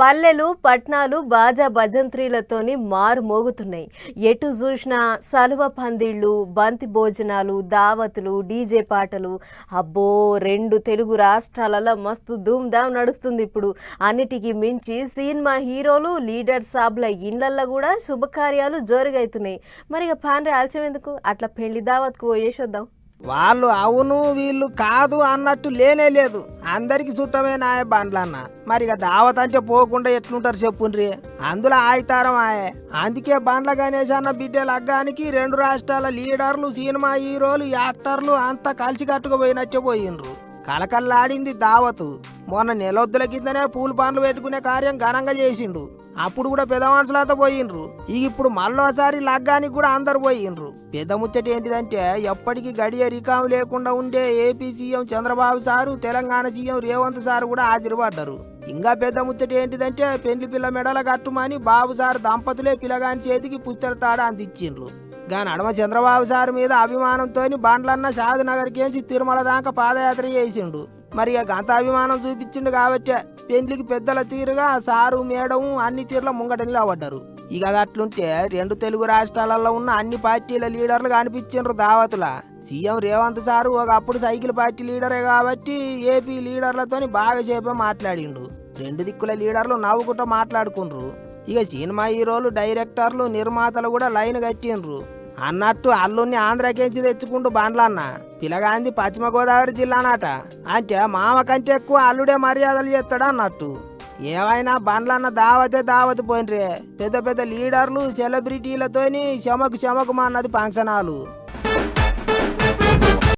పల్లెలు పట్నాలు బాజా భజంత్రీలతోని మారు మోగుతున్నాయి. ఎటు చూసినా సలువ పందిళ్ళు, బంతి భోజనాలు, దావతులు, డీజే పాటలు. అబ్బో, రెండు తెలుగు రాష్ట్రాలలో మస్తు ధూమ్ధామ్ నడుస్తుంది ఇప్పుడు. అన్నిటికీ మించి సినిమా హీరోలు, లీడర్ సాబ్ల ఇండ్లల్లో కూడా శుభకార్యాలు జోరుగా అవుతున్నాయి. మరి ఇక పాండ్రే ఆలస్యం ఎందుకు, అట్లా పెళ్లి దావత్కు పోయేసొద్దాం. వాళ్ళు అవును వీళ్ళు కాదు అన్నట్టు లేనే లేదు. అందరికి చుట్టమే నాయ బండ్లన్న. మరి ఇక దావత్ అంటే పోకుండా ఎట్లుంటారు చెప్పుండ్రి. అందులో ఆయితారం ఆయే. అందుకే బండ్ల గణేష్ అన్న బిడ్డ లగ్గానికి రెండు రాష్ట్రాల లీడర్లు, సినిమా హీరోలు, యాక్టర్లు అంతా కలిసి కట్టుకుపోయినట్టే పోయినరు. కలకల్లాడింది దావతు. మొన్న నెలొద్దుల కిందనే పూలు పండ్లు పెట్టుకునే కార్యం ఘనంగా చేసిండు. అప్పుడు కూడా పెద్ద మనుషులతో పోయినరు. ఇప్పుడు మళ్ళోసారి లగ్గానికి కూడా అందరు పోయినరు. పెద్ద ముచ్చట ఏంటిదంటే, ఎప్పటికీ గడియ రికాము లేకుండా ఉండే AP CM Chandrababu sir, Telangana CM Revanth sir కూడా హాజరుపడ్డారు. ఇంకా పెద్ద ముచ్చట ఏంటిదంటే, పెండ్లి పిల్ల మెడల కట్టుమని బాబు సారు దంపతులే పిల్లగాని చేతికి పుస్తెల అందించిండ్రు. గాని నడమ చంద్రబాబు సారు మీద అభిమానంతో బండ్లన్న షాద్ నగర్కేంచి తిరుమల దాకా పాదయాత్ర చేసిండు. మరి గంత అభిమానం చూపించిండు కాబట్టి పెండ్లికి పెద్దల తీరుగా సారు మేడం అన్ని తీరుల ముంగట నిలబడ్డారు. ఇక అట్లుంటే రెండు తెలుగు రాష్ట్రాలలో ఉన్న అన్ని పార్టీల లీడర్లు కనిపించిండ్రు దావతుల. సీఎం రేవంత్ సారు ఒకప్పుడు సైకిల్ పార్టీ లీడరే కాబట్టి ఏపీ లీడర్లతోని బాగా సేపే మాట్లాడిండు. రెండు దిక్కుల లీడర్లు నవ్వుకుంటూ మాట్లాడుకుండ్రు. ఇక సినిమా హీరోలు, డైరెక్టర్లు, నిర్మాతలు కూడా లైన్ కట్టిండ్రు. అన్నట్టు అల్లుని ఆంధ్రకేంచి తెచ్చుకుంటూ బండ్లన్న. పిలగాంది పశ్చిమ గోదావరి జిల్లానట. అంటే మామ కంటే ఎక్కువ అల్లుడే మర్యాదలు చేస్తాడు అన్నట్టు. ఏమైనా బండ్లన్న దావత్ పోయినరే. పెద్ద పెద్ద లీడర్లు, సెలబ్రిటీలతోని చెమకు అన్నది ఫంక్షన్ హాలు.